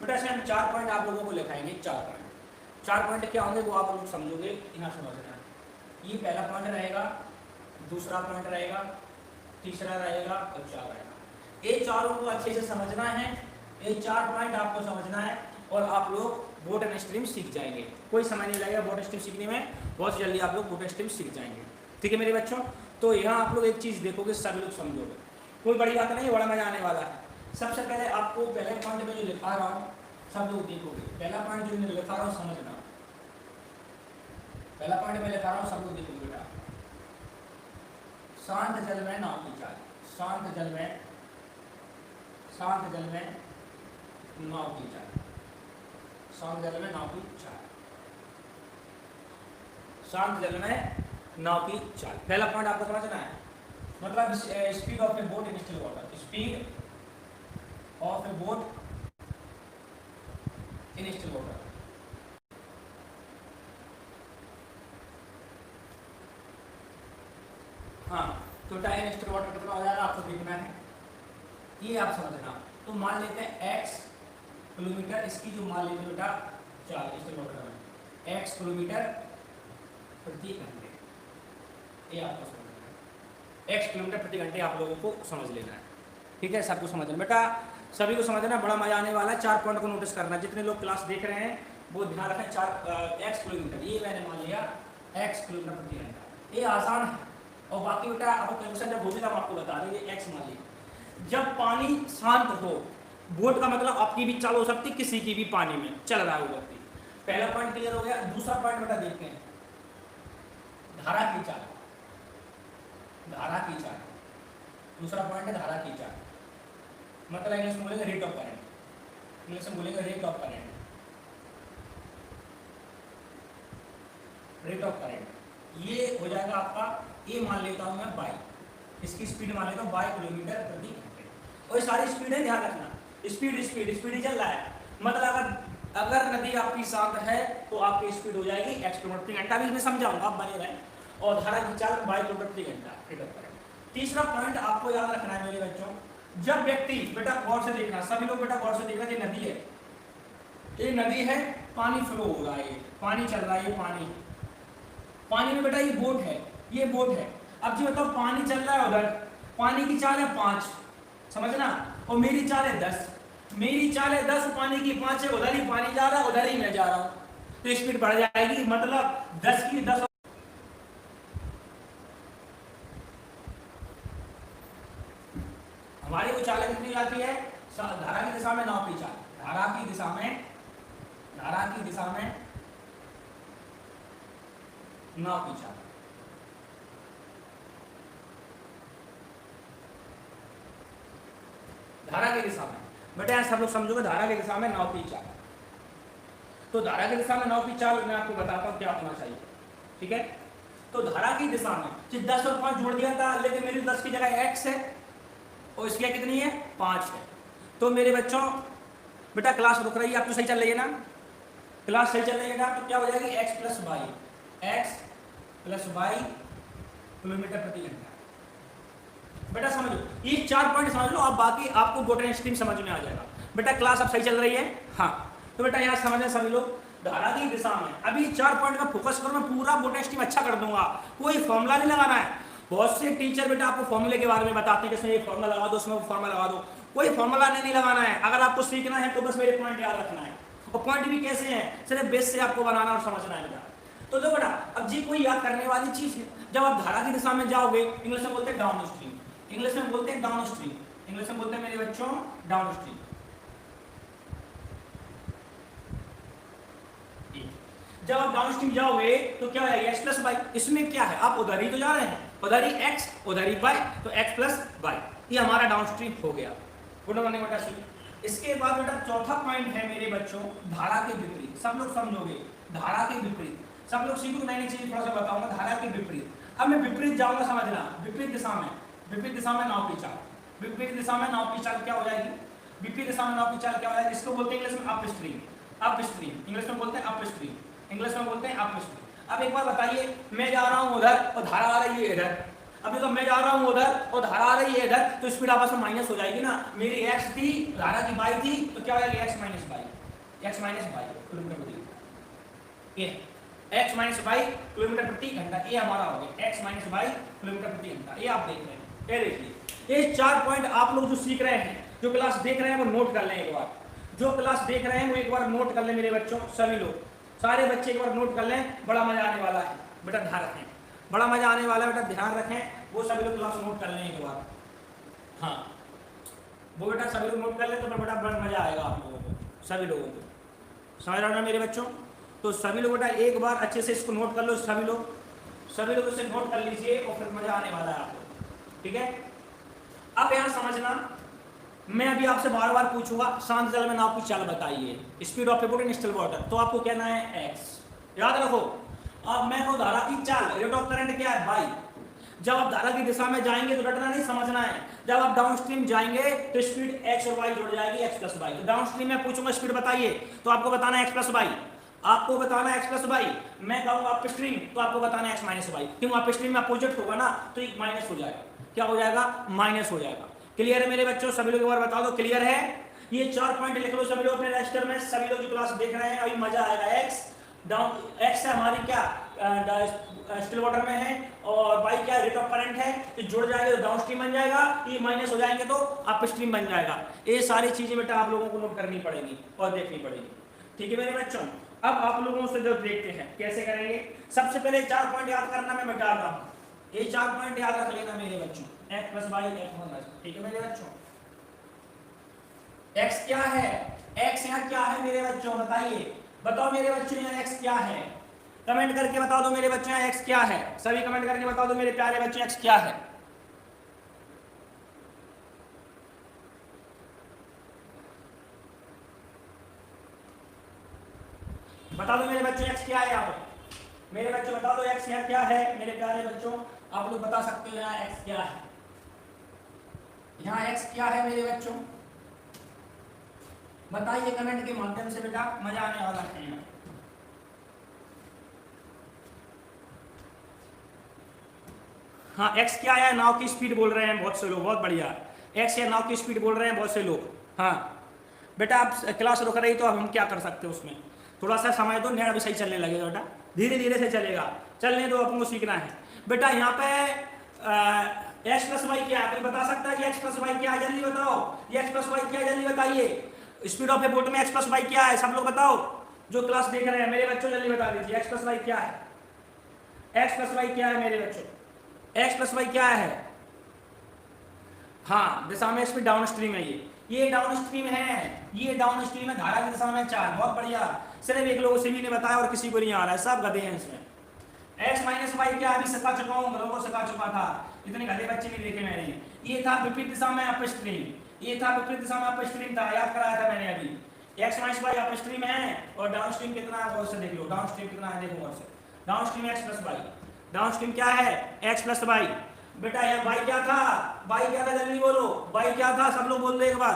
बेटा इसमें हम 4 पॉइंट आप लोगों को लिखाएंगे। 4 पॉइंट क्या होंगे वो आप लोग समझोगे, यहाँ समझना। ये पहला पॉइंट रहेगा, दूसरा पॉइंट रहेगा, तीसरा रहेगा और 4 रहेगा। ये चारों को अच्छे से समझना है, ये 4 पॉइंट आपको समझना है और आप लोग बोट एंड स्ट्रीम सीख जाएंगे। कोई समय नहीं लगेगा बोट स्ट्रीम सीखने में, बहुत जल्दी आप लोग बोट स्ट्रीम सीख जाएंगे। ठीक है मेरे बच्चों। तो यहाँ आप लोग एक चीज़ देखोगे, सभी लोग समझोगे, कोई बड़ी बात नहीं है, बड़ा मजा आने वाला है। सबसे पहले आपको पहले पॉइंट में जो लिखा रहा हूँ सब लोग देखोगे। पहला पॉइंट जो मैं लिखा रहा हूँ समझना, पहला पॉइंट में लिखा रहा हूँ सब लोग देखोगे बेटा। शांत जल में नाव की चाल, शांत जल में, शांत जल में नाव की चाल, शांत जल में नाव की चाल, शांत जल में नाव की चाल। पहला पॉइंट आपको समझना है, मतलब speed of A boat in still water, speed of A boat in still water. हाँ, तो टाइम स्टिल वाटर कितना हो जाएगा आपको देखना है, ये आप समझना। तो मान लेते हैं x किलोमीटर, इसकी जो मान लेते हैं बेटा चाल स्टिल वाटर में x किलोमीटर प्रति घंटे, ये आपको समझना है। x किलोमीटर प्रति घंटे आप लोगों को समझ लेना है। ठीक है, सबको समझना बेटा, सभी को समझना, बड़ा मजा आने वाला है। 4 पॉइंट को नोटिस करना, जितने लोग क्लास देख रहे हैं वो ध्यान रखें। 4 x किलोमीटर, ये मैंने मान लिया x किलोमीटर प्रति घंटा, ये आसान है। और बाकी बेटा आपको कैलकुलेशन जब होगी तब आपको बता देंगे। x मान लीजिए, जब पानी शांत हो, बोट का मतलब आपकी भी चाल हो सकती, किसी की भी पानी में चल रहा है व्यक्ति। पहला पॉइंट क्लियर हो गया। दूसरा पॉइंट बेटा देखते हैं, धारा की चाल, धारा की चाल। दूसरा पॉइंट है धारा की चाल, मतलब इंग्लिश में बोलेंगे रेट ऑफ करंट, इंग्लिश में बोलेंगे rate of current, rate of current. ये हो जाएगा आपका, ये मान लेता हूं मैं बाई, इसकी स्पीड मान लेता हूं 22 किलोमीटर प्रति घंटे। और ये सारी स्पीड है, ध्यान रखना, स्पीड स्पीड स्पीड ही चल रहा है। मतलब अगर नदी आपकी शांत है तो आपकी स्पीड हो जाएगी x किलोमीटर प्रति घंटा। अभी इसमें समझाऊंगा, आप बने रहें। और धारा की चाल 22 किलोमीटर प्रति घंटा, रेट ऑफ करंट। तीसरा पॉइंट आपको याद रखना है मेरे बच्चों, जब व्यक्ति, बेटा गौर से देखना, सभी लोग बेटा गौर से देखना, ये नदी है, ये नदी है, पानी फ्लो हो रहा है, पानी चल रहा है, ये पानी, पानी में बेटा ये बोट है, ये बोट है। अब जी बताओ, पानी चल रहा है उधर, पानी की चाल है 5, समझना, और मेरी चाल है 10, मेरी चाल है 10, पानी की 5 है, उधर ही पानी जा रहा है, उधर ही मैं जा रहा हूं, तो स्पीड बढ़ जाएगी। मतलब 10 की 10, हमारी वो चाल कितनी जाती है, धारा की दिशा में नाव की चाल, धारा की दिशा में, धारा की दिशा में नाव की चाल। धारा की दिशा में बेटा सब लोग समझोगे, धारा की दिशा में नाव की चाल। तो धारा की दिशा में नाव की चाल मैं आपको बताता हूं क्या होना चाहिए। ठीक है, तो धारा की दिशा में 10 और 5 जोड़ दिया था, लेकिन मेरी 10 की जगह x है और इसकी कितनी है 5 है। तो मेरे बच्चों बेटा क्लास रुक रही है, आप तो सही चल रही है ना, क्लास सही चल रही है ना, तो क्या हो जाएगी x प्लस वाई किलोमीटर प्रति घंटा। बेटा समझो, ये 4 पॉइंट समझ लो, अब बाकी आपको बोट एंड स्ट्रीम समझ में आ जाएगा। बेटा क्लास अब सही चल रही है, हाँ। तो बेटा यहाँ समझे सभी लोग, धारा की दिशा में अभी 4 पॉइंट का फोकस करो, मैं पूरा बोट एंड स्ट्रीम अच्छा कर दूंगा, कोई फॉर्मूला नहीं लगाना है। बहुत से टीचर बेटा आपको फॉर्मूले के बारे में बताते हैं कि इसमें ये फॉर्मूला लगा दो, उसमें वो फॉर्मूला लगा दो, कोई फॉर्मूला नहीं लगाना है। अगर आपको सीखना है तो बस मेरे पॉइंट याद रखना है, और पॉइंट भी कैसे हैं, सिर्फ बेस से आपको बनाना और समझना है बेटा। तो लो बेटा, अब जी कोई याद करने वाली चीज है, जब आप धारा की दिशा में जाओगे, इंग्लिश में बोलते हैं डाउन स्ट्रीम, इंग्लिश में बोलते हैं डाउन स्ट्रीम, इंग्लिश में बोलते हैं मेरे बच्चों डाउन स्ट्रीम। जब आप डाउन स्ट्रीम जाओगे तो क्या होगा, x प्लस वाई, इसमें क्या है, आप उधर ही तो जा रहे हैं, उधर ही x उधर ही y, तो x प्लस वाई, ये हमारा डाउन स्ट्रीम हो गया। गुड मॉर्निंग बेटा सी। इसके बाद बेटा चौथा पॉइंट है मेरे बच्चों, धारा के विपरीत। सब लोग समझोगे, धारा के विपरीत सब लोग सीखो, नई नई चीज थोड़ा सा बताऊंगा। धारा के विपरीत, अब मैं विपरीत जाऊंगा, समझना, विपरीत दिशा में, विपरीत दिशा में नाव की चाल, विपरीत दिशा में नाव की चाल क्या हो जाएगी, विपरीत दिशा में नाव की चाल क्या हो जाएगी, इसको बोलते हैं इंग्लिश में up stream, up stream, English में बोलते हैं अप स्ट्रीम, इंग्लिश में बोलते हैं अप स्ट्रीम। अब एक बार बताइए, मैं जा रहा हूं उधर और धारा आ रही है इधर, अभी तो मैं जा रहा हूँ उधर और धारा आ रही है इधर, तो स्पीड आपस में माइनस हो जाएगी ना। मेरी एक्स थी, धारा की बाई थी, तो क्या हो जाएगी एक्स माइनस बाई किलोमीटर प्रति एक्स माइनस बाई किलोमीटर प्रति घंटा। ये हमारा हो गया एक्स माइनस बाई किलोमीटर प्रति घंटा। ये आप देख रहे हैं, ये देखिए ये 4 पॉइंट आप लोग जो सीख रहे हैं, जो क्लास देख रहे हैं वो नोट कर लें एक बार। जो क्लास देख रहे हैं वो एक बार नोट कर लें मेरे बच्चों, सभी लोग, सारे बच्चे एक बार नोट कर लें। बड़ा मजा आने वाला है बेटा, ध्यान रखें, बड़ा मजा आने वाला है बेटा, ध्यान रखें। वो सभी लोग क्लास नोट कर लें एक बार। हाँ वो बेटा सभी लोग नोट कर लें तो बेटा बड़ा मजा आएगा आप लोगों को, सभी लोगों को। समझ रहे हो ना मेरे बच्चों? तो सभी लोग बेटा एक बार अच्छे से इसको नोट कर लो, सभी लोग इसे नोट कर लीजिए और फिर मजा आने वाला है आपको, ठीक है? अब यहाँ समझना, मैं अभी आपसे बार बार पूछूंगा शांत जल में नाव की चाल बताइए, speed of A boat in still water, तो आपको कहना है एक्स, याद रखो। अब मैं को धारा की चाल, रेट ऑफ करंट क्या है बाई। जब आप धारा की दिशा में जाएंगे तो रटना नहीं, समझना है। जब आप डाउनस्ट्रीम जाएंगे तो स्पीड एक्स और वाई जुड़ जाएगी, एक्स प्लस वाई। तो डाउनस्ट्रीम में पूछूंगा स्पीड बताइए, तो आपको बताना एक्स प्लस वाई, आपको बताना एक्स प्लस वाई। मैं कहूंगा अप स्ट्रीम, तो आपको बताना एक्स माइनस वाई, क्यों अप स्ट्रीम में अपोजिट होगा ना, तो एक माइनस हो जाएगा। क्या हो जाएगा? माइनस हो जाएगा। क्लियर है मेरे बच्चों? सभी लोग एक बार बता दो क्लियर है? ये 4 पॉइंट लिख लो सभी लोग अपने रजिस्टर में। सभी लोग जो क्लास देख रहे हैं अभी मजा आएगा। एक्स डाउन, एक्स है हमारी क्या स्टिल वाटर में है, और वाई क्या रेट ऑफ करंट है, तो जुड़ जाएगा तो डाउन स्ट्रीम बन जाएगा, ये माइनस हो जाएंगे तो अप स्ट्रीम बन जाएगा। ये सारी चीजें बेटा आप लोगों को नोट करनी पड़ेगी और देखनी पड़ेगी, ठीक है मेरे बच्चों? अब आप लोगों से जब देखते हैं कैसे करेंगे। सबसे पहले 4 पॉइंट याद करना, मैं बता रहा हूं, ये 4 पॉइंट याद रख लेना मेरे बच्चों, x plus Y X minus, ठीक है मेरे बच्चों? x क्या है? x यहाँ क्या है मेरे बच्चों? बताइए, बताओ मेरे बच्चों यहाँ x क्या है? कमेंट करके बता दो मेरे बच्चों यहाँ x क्या है। सभी कमेंट करके बता दो मेरे प्यारे बच्चों x क्या है। बता दो मेरे बच्चों x क्या है यहाँ पर? मेरे बच्चों बता दो x यहाँ क्या है मेरे प्यारे बच्चों? आप लोग बता सकते हो यहाँ x क्या है? यहाँ x क्या है मेरे बच्चों? बताइए कमेंट के माध्यम से बेटा, मजा आने वाला है यहाँ। हाँ x क्या है? नाव की स्पीड बोल रहे हैं बहुत से लोग, बहुत बढ़िया। x है नाव की स्पीड बोल रहे हैं बहुत से लोग। हाँ बेटा आप क्लास रुक रही तो अब हम क्या कर सकते हैं उसमें, थोड़ा सा समय दो, नेट अभी सही चलने लगेगा बेटा, धीरे धीरे से चलेगा, चलने दो, अपन को सीखना है बेटा। यहाँ पे एक्स प्लस वाई क्या है? कोई बता सकता है कि एक्स प्लस वाई क्या है? जल्दी बताओ, ये एक्स प्लस वाई क्या है? जल्दी बताइए। स्पीड ऑफ ए बोट में एक्स प्लस वाई क्या है? सब लोग बताओ जो क्लास देख रहे हैं मेरे बच्चों, जल्दी बता दीजिए एक्स प्लस वाई क्या है? एक्स प्लस वाई क्या है मेरे बच्चों? एक्स प्लस वाई क्या है? हाँ दिशा में स्पीड डाउन स्ट्रीम है, ये डाउन स्ट्रीम है, ये डाउन स्ट्रीम है, धारा की दिशा में चाल। बहुत बढ़िया, सिर्फ एक लोगों से भी ने बताया और किसी को नहीं आ रहा है, सब गधे हैं इसमें। एक्स माइनस वाई क्या? अभी सिखा चुका हूँ, लोगों को सिखा चुका था, इतने गधे बच्चे नहीं देखे मैंने। ये था विपरीत दिशा में अप स्ट्रीम, ये था विपरीत दिशा में अप स्ट्रीम था, याद कराया था मैंने अभी। X minus Y upstream है और डाउन स्ट्रीम कितना है गौर से देख लो, डाउन स्ट्रीम कितना है देखो गौर से। Downstream X plus Y, downstream क्या है? X plus Y. बेटा यहाँ वाई क्या था? वाई क्या था? जल्दी बोलो, वाई क्या था? सब लोग बोल दो एक बार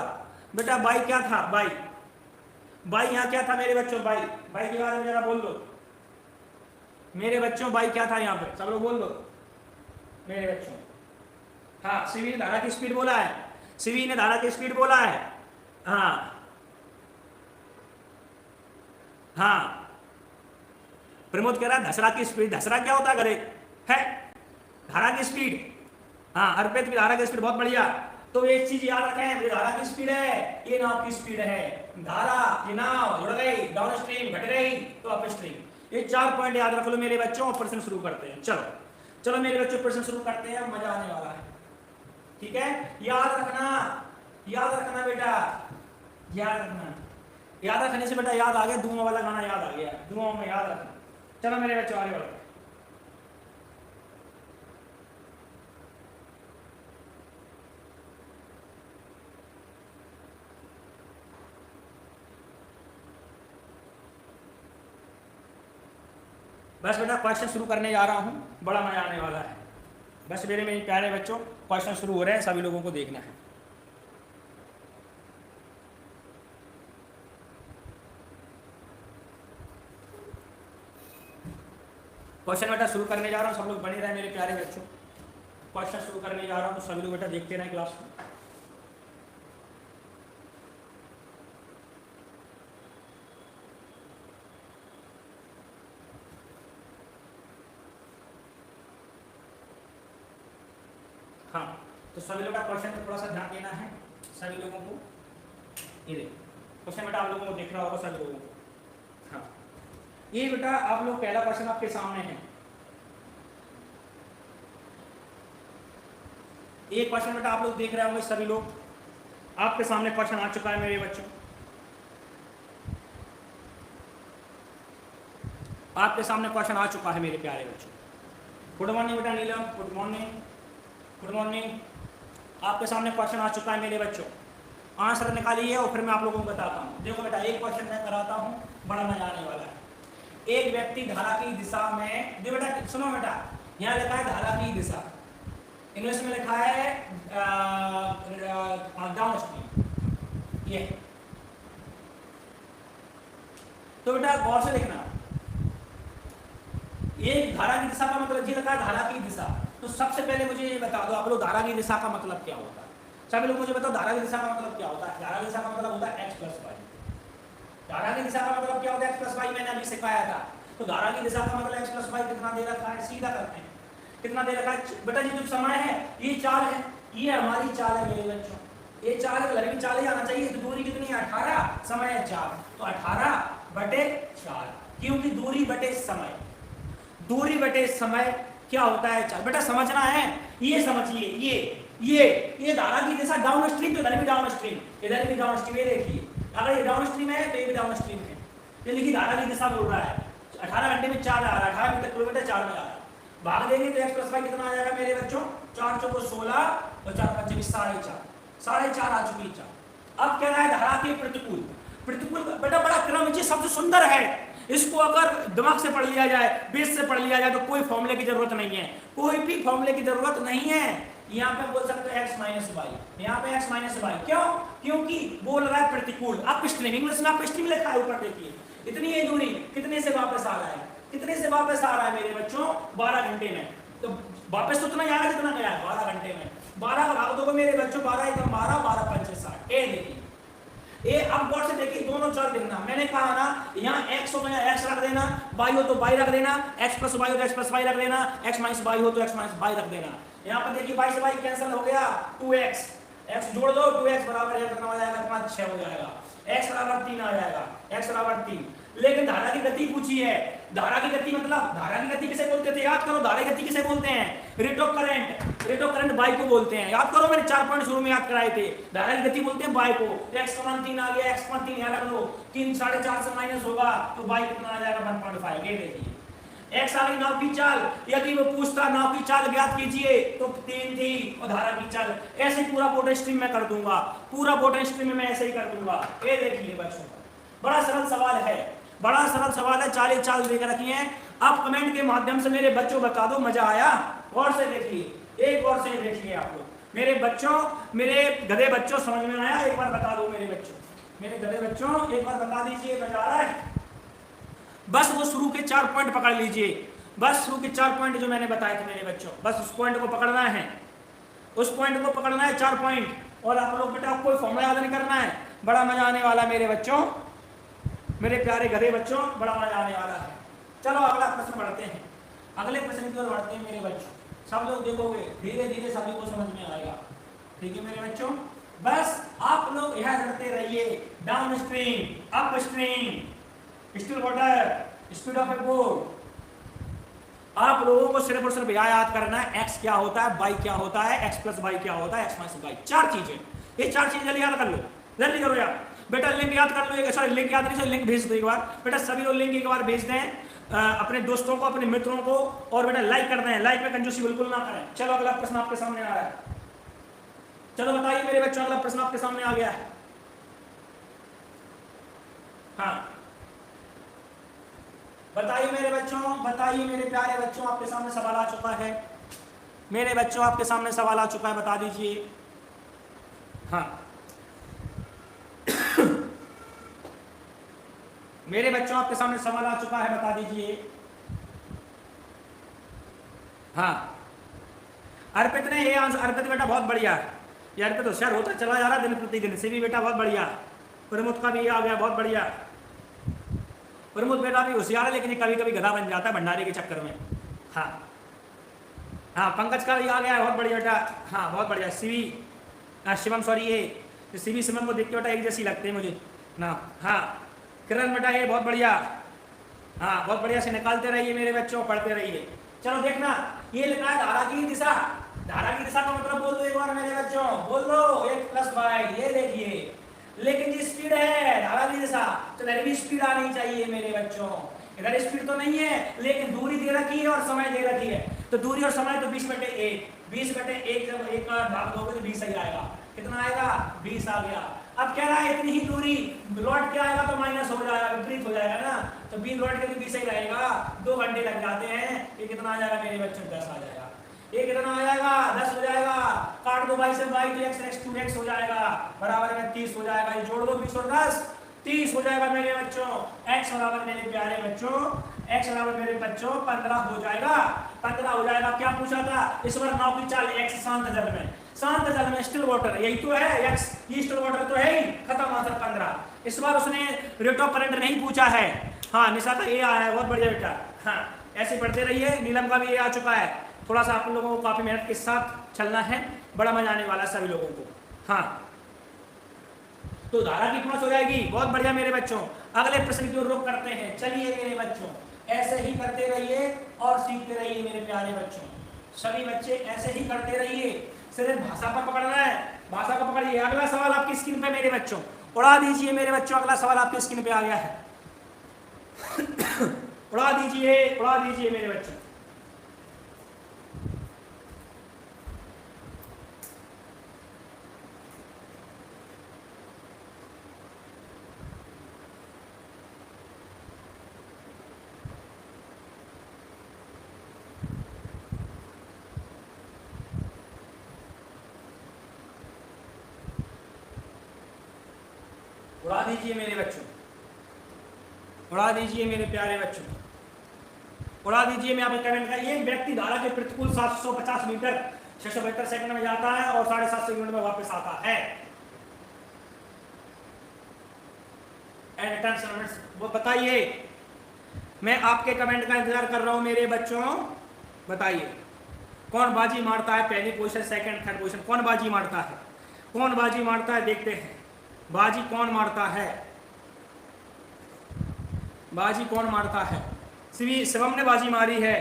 बेटा, वाई क्या था? वाई, वाई यहाँ क्या था मेरे बच्चों? वाई, वाई के बारे में जरा बोल दो मेरे बच्चों, वाई क्या था यहाँ पे? सब लोग बोल दो मेरे बच्चों। हाँ सीवी ने धारा की स्पीड बोला है, सीवी ने धारा की स्पीड बोला है। हाँ हाँ प्रमोद कह रहा है धसरा की स्पीड, धसरा क्या होता है घरे है? धारा की स्पीड। हाँ अर्पित भी धारा की स्पीड, बहुत बढ़िया। तो एक चीज याद रखें, ये धारा की स्पीड है, ये नाव की स्पीड है। धारा, ये नाव जुड़ गई, डाउन स्ट्रीम घट गई तो अप स्ट्रीम। ये 4 पॉइंट याद रख लो मेरे बच्चों और प्रश्न शुरू करते हैं। चलो चलो मेरे बच्चों प्रश्न शुरू करते हैं, मजा आने वाला है, ठीक है? याद रखना, याद रखना बेटा, याद रखना। याद रखने से बेटा याद आ गया, धुआं वाला गाना याद आ गया, धुआं में याद रखना। चलो मेरे बच्चों आगे बढ़ो। बस बेटा क्वेश्चन शुरू करने जा रहा हूँ, बड़ा मजा आने वाला है। बस मेरे प्यारे बच्चों क्वेश्चन शुरू हो रहे हैं, सभी लोगों को देखना है। क्वेश्चन बेटा शुरू करने जा रहा हूँ, सब लोग बने रहे मेरे प्यारे बच्चों। क्वेश्चन शुरू करने जा रहा हूँ, तो सभी लोग बेटा देखते रहें क्लास में। हाँ, तो सभी लोग का क्वेश्चन पे थोड़ा सा ध्यान देना है सभी लोगों को। ये देखो क्वेश्चन बेटा आप लोगों को देख रहा होगा सभी लोगों को। हाँ, ये बेटा आप लोग पहला क्वेश्चन आपके सामने है। एक क्वेश्चन बेटा आप लोग देख रहे होंगे सभी लोग, आपके सामने क्वेश्चन आ चुका है मेरे बच्चों। आपके सामने क्वेश्चन आ चुका है मेरे प्यारे बच्चों। गुड मॉर्निंग बेटा नीलम, गुड मॉर्निंग, गुड मॉर्निंग। आपके सामने क्वेश्चन आ चुका है मेरे बच्चों, आंसर निकालिए और फिर मैं आप लोगों को बताता हूँ। देखो बेटा एक क्वेश्चन मैं कराता हूँ, बड़ा मजा आने वाला है। एक व्यक्ति धारा की दिशा में, जो बेटा सुनो बेटा, यहाँ लिखा है धारा की दिशा, इंग्लिश में लिखा है डाउन स्ट्रीम। ये तो बेटा गौर से लिखना, एक धारा की दिशा का मतलब ये लिखा है धारा की दिशा। तो सबसे पहले मुझे ये बता दो आप लोग, धारा की दिशा का मतलब क्या होता है? सभी लोग मुझे बताओ धारा की दिशा का मतलब क्या होता है? धारा की दिशा का मतलब होता है एक्स प्लस वाई। धारा की दिशा का मतलब क्या होता है? एक्स प्लस वाई, मैंने अभी सिखाया था। तो धारा की दिशा का मतलब एक्स प्लस वाई कितना दे रखा है, सीधा करते हैं। कितना दे रखा है बेटा? ये जो समय है ये चाल है, ये हमारी चाल है मेरे बच्चों, ये चाल है, लंबी चाल ही आना चाहिए। तो दूरी कितनी है? 18, समय है 4, तो 18/4, क्योंकि दूरी बटे समय, दूरी बटे समय क्या होता है 4। बेटा समझना है, ये समझिए, ये धारा की दिशा डाउन स्ट्रीम, तो इधर भी डाउन स्ट्रीम, इधर भी डाउन स्ट्रीम। ये देखिए अगर ये डाउन स्ट्रीम है तो ये भी डाउन स्ट्रीम है। ये लिखिए धारा की दिशा बोल रहा है 18 घंटे में 4 आ रहा है, 18 किलोमीटर 4 में आ रहा है। भाग देंगे तो एक्स प्लस वाई कितना आ जाएगा मेरे बच्चों? 4 चौको 16 और 4 5 20, 4.5 आ चुकी 4। अब कह रहा है धारा के प्रतिकूल, प्रतिकूल बेटा बड़ा क्रम, ये शब्द सुंदर है, इसको अगर दिमाग से पढ़ लिया जाए, बेस से पढ़ लिया जाए तो कोई फॉर्मूले की जरूरत नहीं है, कोई भी फॉर्मूले की जरूरत नहीं है। यहाँ पे बोल सकते हैं x माइनस वाई, यहाँ पे x माइनस वाई, क्यों? क्योंकि बोल रहा है प्रतिकूल। अब स्ट्रीम, इंग्लिश में आप स्ट्रीम लिखा है ऊपर देखिए, इतनी है दूरी, कितने से वापस आ रहा है, कितने से वापस आ रहा है मेरे बच्चों? 12 घंटे में। तो वापस तो उतना आएगा जितना गया है 12 घंटे में। 12 भाग दोगे मेरे बच्चों, 12 एकदम 12, 12 5 60। ए देखिए, ये अब गौर से देखिए, दोनों चाल देखना। मैंने कहा ना यहाँ x हो तो यहाँ x रख देना, y हो तो y रख देना, x प्लस y हो तो x प्लस y रख देना, x माइनस y हो तो x माइनस y रख देना। यहाँ पर देखिए y से y कैंसिल हो गया, 2x, x जोड़ दो, 2x बराबर कितना हो जाएगा? 6 हो जाएगा, x बराबर 3 आ जाएगा, x बराबर 3। लेकिन धारा की गति पूछी है, धारा की गति मतलब, धारा की गति किसे बोलते थे? याद करो, धारा की गति किसे बोलते हैं? Rate of current, rate of current by को बोलते हैं। याद करो, मैंने 4 पॉइंट शुरू में याद कराए थे। धारा की गति बोलते हैं बाई को। x का मान 3 आ गया, x का मान 3 यहाँ रख लो, 3 4.5 से माइनस होगा तो बाई कितना आ जाएगा? 1.5। ये देखिए x आ गई नाव की चाल, यदि वो पूछता नाव की चाल ज्ञात कीजिए तो 3 थी, और धारा की चाल ऐसे पूरा बोटन स्ट्रीम में कर दूंगा, पूरा बोटन स्ट्रीम में मैं ऐसे ही कर दूंगा। ये देखिए बच्चों, बड़ा सरल सवाल है, बड़ा सरल सवाल है, 40 चाल देकर रखी है। आप कमेंट के माध्यम से मेरे बच्चों बता दो, मजा आया? गौर से देखिए, एक गौर से देखिए आप लोग मेरे बच्चों, मेरे गधे बच्चों, समझ में आया? एक बार बता दो मेरे बच्चों, मेरे गधे बच्चों, एक बार बता दीजिए मजा आ रहा है? बस वो शुरू के 4 पॉइंट पकड़ लीजिए, बस शुरू के 4 पॉइंट जो मैंने बताए थे मेरे बच्चों, बस उस पॉइंट को पकड़ना है, उस पॉइंट को पकड़ना है, 4 पॉइंट। और आप लोग बेटा कोई फॉर्मूला याद नहीं करना है, बड़ा मजा आने वाला है मेरे बच्चों, मेरे प्यारे गधे बच्चों, बड़ा मजा आने वाला है। चलो अगला प्रश्न पढ़ते हैं, अगले प्रश्न की ओर बढ़ते हैं मेरे बच्चों। सब लोग देखोगे धीरे धीरे सभी को समझ में आएगा, ठीक है मेरे बच्चों? बस आप लोग यह करते रहिए, down stream, up stream, still water, speed of A boat. आप लोगों को सिर्फ और सिर्फ याद करना है x क्या होता है, y क्या होता है, x प्लस y क्या होता है, x माइनस y, 4 चीजें। ये 4 चीजें जल्दी याद कर लो, जल्दी करो यार बेटा। लिंक याद कर लो, सॉरी लिंक याद नहीं, लिंक भेज दो एक बार बेटा, सभी लोग लिंक एक बार भेज दें अपने दोस्तों को, अपने मित्रों को, और बेटा लाइक कर दें, लाइक में कंजूसी बिल्कुल ना करें। चलो अगला प्रश्न आपके सामने आ रहा है, चलो बताइए मेरे बच्चों, अगला प्रश्न आपके सामने आ गया है। हाँ बताइए मेरे बच्चों, बताइए मेरे प्यारे बच्चों, आपके सामने सवाल आ चुका है मेरे बच्चों, आपके सामने सवाल आ चुका है, बता दीजिए। हाँ मेरे बच्चों आपके सामने सवाल आ चुका है, बता दीजिए। हाँ अर्पित हैं ये आंसर। अर्पित बेटा बहुत बढ़िया, ये अर्पित होशियार होता चला जा रहा दिन प्रतिदिन से भी बेटा, बहुत बढ़िया। प्रमोद का भी ये आ गया, बहुत बढ़िया। प्रमोद बेटा भी होशियार है, लेकिन कभी कभी गधा बन जाता है भंडारी के चक्कर में। हाँ हाँ, पंकज का भी आ गया है, बहुत बढ़िया बेटा। हाँ बहुत बढ़िया। शिवम सॉरी, ये सीवी शिवम को देख के बेटा एक जैसी लगते हैं मुझे ना। हाँ किरण बेटा ये बहुत बढ़िया। हाँ बहुत बढ़िया से निकालते रहिए मेरे बच्चों, पढ़ते रहिए। चलो देखना, ये लिखा है धारा की दिशा। धारा की दिशा का मतलब बोल दो एक बार मेरे बच्चों, बोल दो 1 + 5। ये देखिए, लेकिन जी स्पीड है धारा की दिशा, तो इधर भी स्पीड आनी चाहिए मेरे बच्चों। इधर स्पीड तो नहीं है, लेकिन दूरी दे रखी है और समय दे रखी है। तो दूरी और समय तो 20/1, 20/1 जब 1 का भाग दोगे तो 20 ही आएगा। कितना आएगा? 20 आ गया। अब कह रहा है इतनी ही दूरी लौट के आएगा तो माइनस हो जाएगा, विपरीत हो जाएगा ना, तो 20 लौट के भी 20 ही रहेगा। 2 घंटे लग जाते हैं। ये कितना आ जाएगा मेरे बच्चों? 10 आ जाएगा। ये कितना आ जाएगा? 10 हो जाएगा। काट दो 22 से 22 तो x 2x हो जाएगा, बराबर में 30 हो जाएगा। ये जोड़ दो 20 और 10, 30 हो जाएगा मेरे बच्चों। x बराबर मेरे प्यारे बच्चों, x बराबर मेरे बच्चों 15 हो जाएगा। 15 हो जाएगा। क्या पूछा था इस बार? नाव की चाल x शांत जल में, शांत जल में स्टिल वाटर, यही तो है x। ये स्टिल वाटर तो है ही, खत्म आंसर 15। इस बार उसने रेट ऑफ करंट नहीं पूछा है। हाँ निशा का ये आया है, बहुत बढ़िया बेटा। हाँ ऐसे पढ़ते रहिए। नीलम का भी ये आ चुका है। थोड़ा सा आप लोगों को काफी मेहनत के साथ चलना है, बड़ा मजा आने वाला है सभी लोगों को। हाँ तो धारा की पास हो जाएगी। बहुत बढ़िया मेरे बच्चों। अगले प्रश्न की ओर रुख करते हैं। चलिए मेरे बच्चों, ऐसे ही करते रहिए और सीखते रहिए मेरे प्यारे बच्चों। सभी बच्चे ऐसे ही करते रहिए। सिर्फ भाषा पर पकड़ना है, भाषा को पकड़िए। अगला सवाल आपकी स्क्रीन पे मेरे बच्चों, उड़ा दीजिए मेरे बच्चों। अगला सवाल आपकी स्क्रीन पे आ गया है। उड़ा दीजिए मेरे बच्चों। उड़ा दीजिए मेरे बच्चों, उड़ा दीजिए मेरे प्यारे बच्चों, उड़ा दीजिए। मैं आपको कमेंट कर, ये व्यक्ति धारा के प्रतिकूल 750 मीटर 672 सेकंड में जाता है और 7.5 मिनट में वापस आता है। वो बताइए, मैं आपके कमेंट का इंतजार कर रहा हूं मेरे बच्चों। बताइए कौन बाजी मारता है? पहली पोजीशन, सेकंड, थर्ड पोजीशन, कौन बाजी मारता है? कौन बाजी मारता है? देखते हैं बाजी कौन मारता है। बाजी कौन मारता है? शिवम ने बाजी मारी है।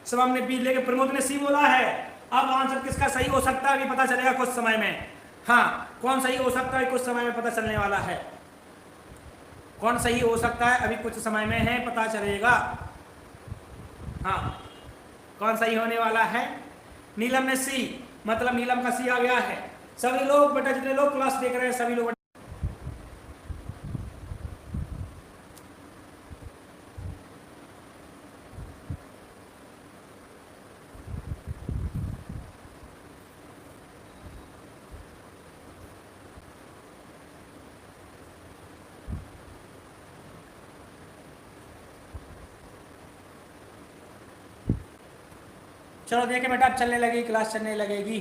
शिवम ने बी लेके, प्रमोद ने सी बोला है। अब आंसर किसका सही हो सकता है अभी पता चलेगा कुछ समय में। हाँ कौन सही हो सकता है कुछ समय में पता चलने वाला है। कौन सही हो सकता है अभी कुछ समय में है, पता चलेगा। हाँ कौन सही होने वाला है? नीलम ने सी, मतलब नीलम का सी आ गया है। सभी लोग बेटा, जितने लोग क्लास देख रहे हैं सभी लोग, चलो देखें बेटा, अब चलने लगेगी क्लास, चलने लगेगी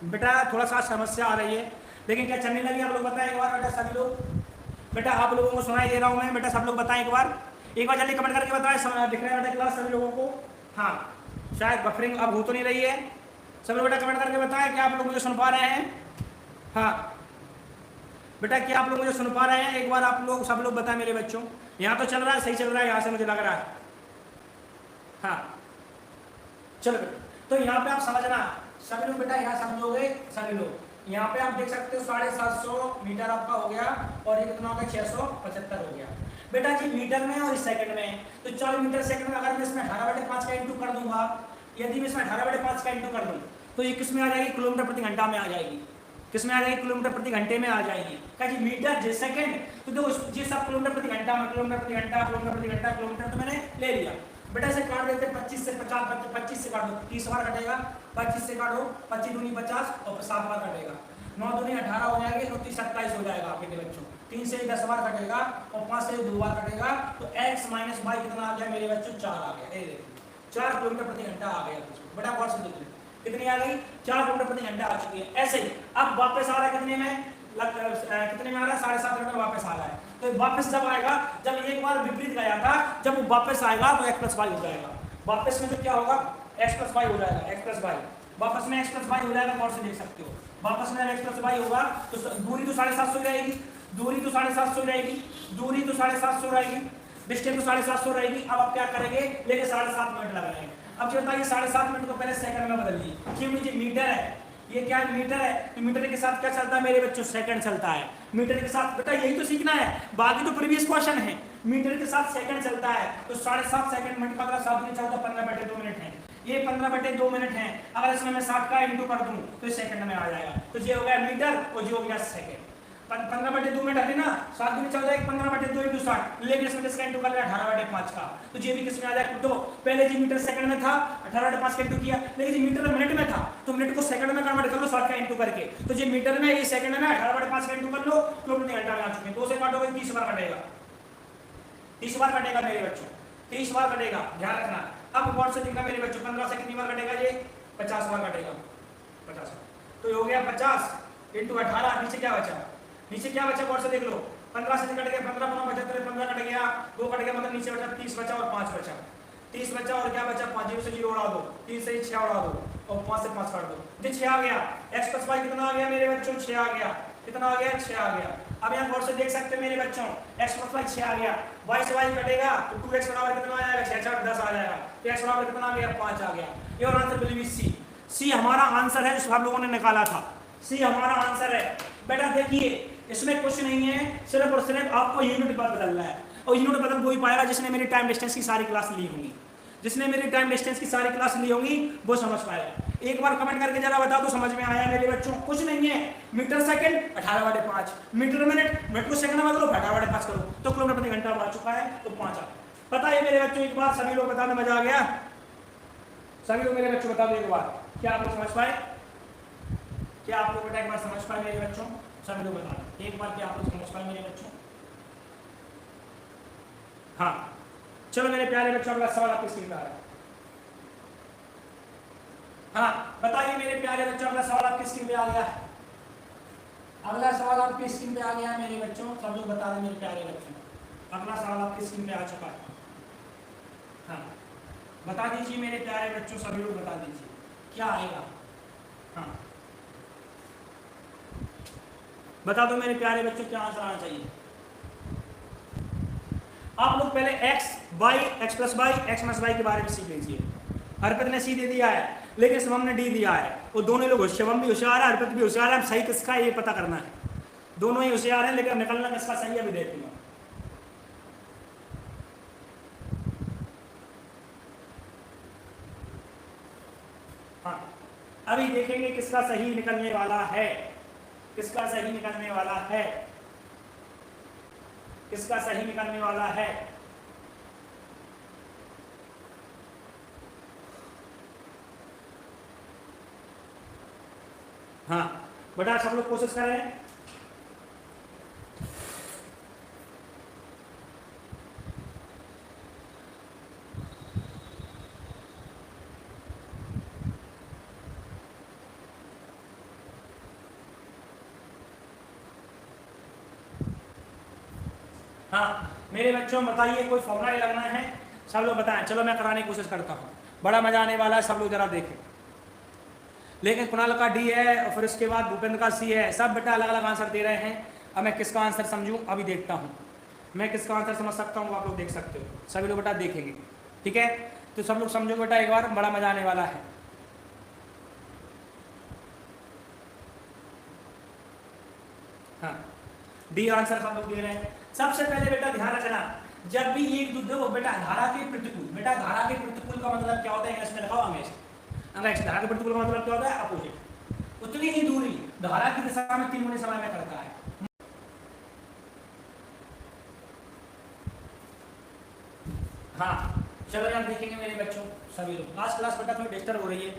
बेटा। थोड़ा सा समस्या आ रही है, लेकिन क्या चलने लगी? आप लोग बताएं एक बार बेटा, सभी लोग। बेटा आप लोगों को सुनाई दे रहा हूं मैं बेटा, सब लोग बताएं एक बार जल्दी कमेंट करके बताएं। दिख रहा है बेटा क्लास सभी लोगों को? हाँ शायद बफरिंग अब हो तो नहीं रही है। सब लोग बेटा कमेंट करके बताएं, क्या आप लोग मुझे सुन पा रहे हैं? हाँ बेटा क्या आप लोग मुझे सुन पा रहे हैं? एक बार आप लोग सब लोग बताएं मेरे बच्चों। यहाँ तो चल रहा है, सही चल रहा है यहाँ से मुझे लग रहा है। हाँ चलो तो यहाँ पे आप समझना सभी लोग बेटा, यहाँ समझोगे सभी लोग। यहाँ पे आप देख सकते हो 750 मीटर आपका हो गया और ये कितना हो गया? 675 हो गया बेटा जी मीटर में और सेकंड में। तो 40 मीटर सेकंड में अगर मैं इसमें 18/5 का इंटू कर दूंगा, यदि मैं इसमें 18/5 का इंटू कर दूं तो ये किस में आ जाएगी? किलोमीटर प्रति घंटा में आ जाएगी। किस में आ जाएगी? किलोमीटर प्रति घंटे में आ जाएगी। क्या जी मीटर जी सेकंड, तो देखो जी सब किलोमीटर प्रति घंटा में, किलोमीटर प्रति घंटा, किलोमीटर प्रति घंटा, किलोमीटर तो मैंने ले लिया बेटा। इसे काट देते 25 से 50, 25 से काट दो 30 बार कटेगा। 25 से काटो, 25 दूनी 50 और 7 बार कटेगा। 9 दूनी 18 हो जाएगी, 29 27 हो जाएगा आपके बच्चों। 3 से 10 बार कटेगा और 5 से 2 बार कटेगा। तो x - y कितना आ गया मेरे बच्चों? 4 आ गया। ये देखो 4 किलोमीटर प्रति घंटा आ गया बेटा, गौर से देख लो कितनी आ गई, 4 किलोमीटर प्रति घंटा आ चुकी है। ऐसे ही अब वापस आ रहा है कितने में, कितने में आ रहा है, 7.5 मिनट में वापस आ रहा है। तो वापस जब आएगा, जब एक बार विपरीत गया था, जब वो वापस आएगा तो x + y हो जाएगा। वापस में तो क्या होगा, x + y हो जाएगा, x + y वापस में x + y हो जाएगा। गौर से देख सकते हो, वापस में x + y होगा तो दूरी तो 750 रहेगी, दूरी तो 750 रहेगी, दूरी तो 750 रहेगी, डिस्टेंस तो 750 रहेगी। अब आप क्या करेंगे, लेके 7.5 मिनट लगाएंगे। अब जो बताइए 7.5 मिनट को पहले सेकंड में बदल लीजिए, क्यों मुझे मीटर है, ये क्या है, मीटर है, तो मीटर के साथ क्या चलता है मेरे बच्चों, सेकंड चलता है। मीटर के साथ बेटा यही तो सीखना है, बाकी तो प्रीवियस क्वेश्चन है। मीटर के साथ सेकंड चलता है तो 7.5 सेकंड मिनट का, अगर 7 में चलता 15/2 मिनट है, ये 15/2 मिनट है। अगर इसमें मैं 60 का इंटू कर दूं तो ये सेकंड में आ जाएगा। तो ये हो गया मीटर और ये हो गया सेकंड। 15/2 मिनट है ना, 7 में चल जाएगा 15/2 इंटू 60, लेकिन इसमें किसका इंटू कर लिया, 18/5 का। तो ये भी किसमें आ जाएगा, तो पहले जी मीटर सेकंड में था, 18/5 का इंटू किया, लेकिन ये मीटर मिनट में था तो मिनट को सेकंड में कन्वर्ट कर लो 60 का इंटू करके। तो ये मीटर में, ये सेकंड में, 18/5 का इंटू कर लो, किलोमीटर घंटा में आ चुके हैं। 2 से काटोगे 30 बार कटेगा, 30 बार कटेगा मेरे बच्चों, 30 बार कटेगा, ध्यान रखना। अब गौर से देखना मेरे बच्चों, 15 से कितनी बार कटेगा, ये 50 बार कटेगा, 50। तो ये हो गया 50 इंटू 18, नीचे क्या बचा, नीचे क्या बचा, गौर से देख लो, 15 से कट गया, 15 × 75, 15 कट गया, 2 कट गया, मतलब नीचे बचा 30 बचा और 5 बचा, 30 बचा और क्या बचा, 5 0 से 0 उड़ा दो, 3 से 6 उड़ा दो और 5 से 5 काट दो, ये 6 आ गया। x + y कितना आ गया मेरे बच्चों, 6 आ गया, कितना आ गया, 6 आ गया। अब यहाँ गौर से देख सकते हैं मेरे बच्चों, x + y 6 आ गया, y से y कटेगा तो 2x बराबर कितना आ जाएगा, 6 4 10 आ जाएगा, तो x बराबर कितना आ गया, 5 आ गया। ये और आंसर बिल्कुल सी, सी हमारा आंसर है जो हम लोगों ने निकाला था, सी हमारा आंसर है। बेटा देखिए इसमें कुछ नहीं है, सिर्फ और सिर्फ आपको यूनिट पर बदलना है, और यूनिट बदल वही पाएगा जिसने मेरी टाइम डिस्टेंस की सारी क्लास ली होंगी, जिसने मेरी टाइम डिस्टेंस की सारी क्लास ली होंगी वो समझ पाएगा। एक बार कमेंट करके जरा बता दो समझ में आया मेरे बच्चों, कुछ नहीं है, metre second 18/5, metre minute, minute को सेकंड में बदलो 18/5 करो तो किलोमीटर प्रति घंटा आ चुका है, तो 5 आ। पता है मेरे बच्चों, एक बार सभी लोग बताने मजा आ गया, सभी लोग मेरे बच्चों बता दो एक बार, क्या आप लोग समझ पाए, क्या आप लोग बेटा एक बार समझ पाए मेरे बच्चों, सभी लोग बता दो एक बार, क्या आप लोग समझ पाए मेरे बच्चों। हाँ चलो मेरे प्यारे बच्चों, अगला सवाल आपकी स्क्रीन पर आ रहा है। हाँ बताइए मेरे प्यारे बच्चों, अगला सवाल आपकी स्क्रीन पे आ गया, अगला सवाल आपकी स्क्रीन पे आ गया है मेरे बच्चों, सब लोग बता दें मेरे प्यारे बच्चों, अगला सवाल आपकी स्क्रीन पे आ चुका है। हाँ बता दीजिए मेरे प्यारे बच्चों, सभी लोग बता दीजिए क्या आएगा। हाँ बता दो मेरे प्यारे बच्चों, क्या आंसर आना चाहिए। आप लोग पहले x + y, x - y के बारे में सीख लीजिए। हरकत ने सी दे दिया है, लेकिन शिवम ने डी दिया है, वो दोनों लोग, शिवम भी होशियार है, हरकत भी होशियार है, सही किसका है ये पता करना है, दोनों ही होशियार हैं, लेकिन निकलना किसका सही है अभी देखूंगा। हाँ अभी देखेंगे किसका सही निकलने वाला है, किसका सही निकलने वाला है, किसका सही निकलने वाला है। हाँ बेटा सब लोग कोशिश कर रहे हैं। हाँ मेरे बच्चों बताइए, कोई फॉर्मूला लगना है, सब लोग बताएं, चलो मैं कराने की कोशिश करता हूँ, बड़ा मजा आने वाला है, सब लोग जरा देखें। लेकिन कुणाल का डी है और फिर उसके बाद भूपेंद्र का सी है, सब बेटा अलग अलग आंसर दे रहे हैं। अब मैं किसका आंसर समझूं, अभी देखता हूं मैं किसका आंसर समझ सकता हूं, आप लोग देख सकते हो, सभी लोग बेटा देखेंगे, ठीक है। तो सब लोग समझो बेटा एक बार, बड़ा मजा आने वाला है। हाँ डी आंसर सब लोग दे रहे हैं। सबसे पहले बेटा ध्यान रखना, जब भी एक दूध देखो बेटा, धारा के प्रतिकूल, बेटा धारा के प्रतिकूल का मतलब क्या होता है, इंग्लिश में लिखाओ अंग्रेजी, धारा के प्रतिकूल का मतलब क्या होता है, अपोजिट। उतनी ही दूरी धारा की दिशा में 3 गुने समय में करता है। हाँ चलो यार देखेंगे मेरे बच्चों, सभी लोग आज क्लास बेटा थोड़ी डिस्टर्ब हो रही है।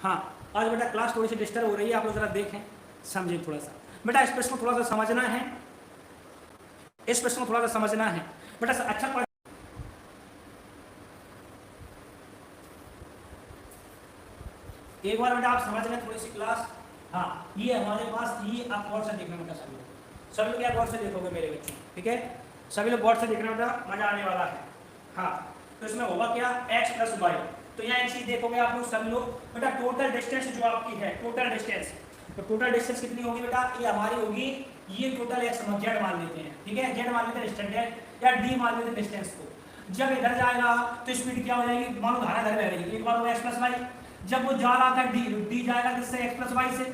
हाँ आज बेटा क्लास थोड़ी सी डिस्टर्ब हो रही है, आप लोग जरा देखें समझें थोड़ा सा बेटा, इस प्रश्न को थोड़ा सा समझना है, इस प्रश्न को थोड़ा सा समझना है बेटा, अच्छा एक बार बेटा आप समझ लें थोड़ी सी क्लास। हाँ, ये हमारे पास, ये आप गौर से देखने में बेटा सभी लोग क्या गौर से देखोगे मेरे बच्चों, ठीक है? सभी लोग गौर से देखने में बेटा मजा आने वाला है। हाँ, तो इसमें होगा क्या, x प्लस वाई। तो यहाँ एक चीज देखोगे आप लोग सभी लोग बेटा, टोटल डिस्टेंस जो आपकी है, टोटल डिस्टेंस, तो टोटल डिस्टेंस कितनी होगी बेटा, ये हमारी होगी, ये टोटल x जेड मान लेते हैं, ठीक है? जेड मान लेते हैं डिस्टेंस, या डी मान लेते हैं डिस्टेंस को। जब इधर जाएगा तो स्पीड क्या हो जाएगी, मानो धारा इधर बह रही है, एक बार वो x प्लस वाई, जब वो जा रहा था डी जाएगा किससे, x प्लस वाई से,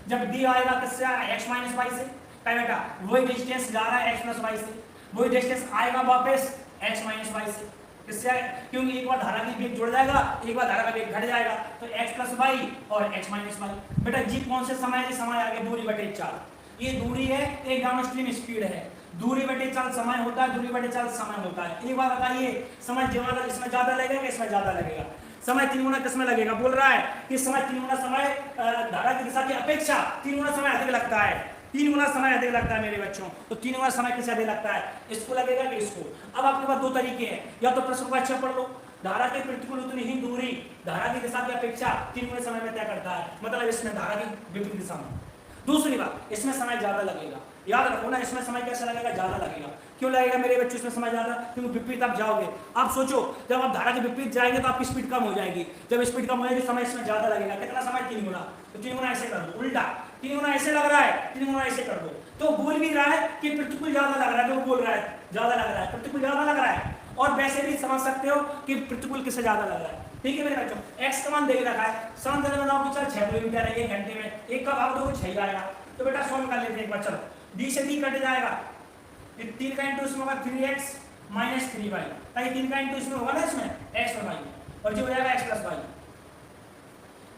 जब डी आएगा किससे, x माइनस वाई से। बेटा वही डिस्टेंस जा रहा है x प्लस वाई से, वही डिस्टेंस आएगा वापस x माइनस वाई से, किससे, क्योंकि एक बार धारा की वेग जुड़ जाएगा, एक बार धारा का वेग घट जाएगा, तो x प्लस वाई और x माइनस वाई। बेटा जी कौन से समय है, समय आगे दूरी बटे चाल, ये दूरी है, एक डाउनस्ट्रीम स्पीड है, दूरी बटे चाल समय होता है, दूरी बटे चाल समय होता है। एक बार बताइए, समय ज्यादा इसमें ज्यादा लगेगा, इसमें ज्यादा लगेगा, समय 3 गुना किसमें लगेगा, बोल रहा है कि समय 3 गुना समय धारा की दिशा की अपेक्षा 3 गुना समय अधिक लगता है, 3 गुना समय अधिक लगता है मेरे बच्चों। तो 3 गुना समय किससे अधिक लगता है, इसको लगेगा कि इसको। अब आपके पास दो तरीके हैं, या तो प्रश्न को अच्छा पढ़ लो, धारा के प्रतिकूल उतनी ही दूरी धारा की दिशा की अपेक्षा 3 गुना समय में तय करता है, मतलब इसमें धारा की विपरीत दिशा में। दूसरी बात, इसमें समय ज्यादा लगेगा, याद रखो ना, इसमें समय कैसे लगेगा, ज्यादा लगेगा। क्यों लगेगा मेरे बच्चों इसमें समय ज्यादा, क्योंकि विपरीत आप जाओगे। आप सोचो, जब आप धारा के विपरीत जाएंगे तो आपकी स्पीड कम हो जाएगी, जब स्पीड कम हो जाएगी समय इसमें ज्यादा लगेगा। कितना समय, 3 गुना, तो 3 गुना ऐसे कर दो, उल्टा 3 गुना ऐसे लग रहा है, 3 गुना ऐसे कर दो, तो बोल भी रहा है कि प्रतिकूल ज्यादा लग रहा है, तो बोल रहा है ज्यादा लग रहा है, प्रतिकूल ज्यादा लग रहा है। और वैसे भी समझ सकते हो कि प्रतिकूल किससे ज्यादा लग रहा है, ठीक है मेरे बच्चों? x का मान दे रखा है, शांत बनाओ कि चल 6 किलोमीटर है 1 घंटे में, 1 का भाग दो 6 आएगा, तो बेटा सॉल्व कर लेते हैं एक बार, चलो d से d कट जाएगा, 3 का इंटू इसमें होगा 3x माइनस 3y, ताकि 3 का इंटू इसमें होगा ना, इसमें x और y, और जो हो जाएगा x प्लस वाई,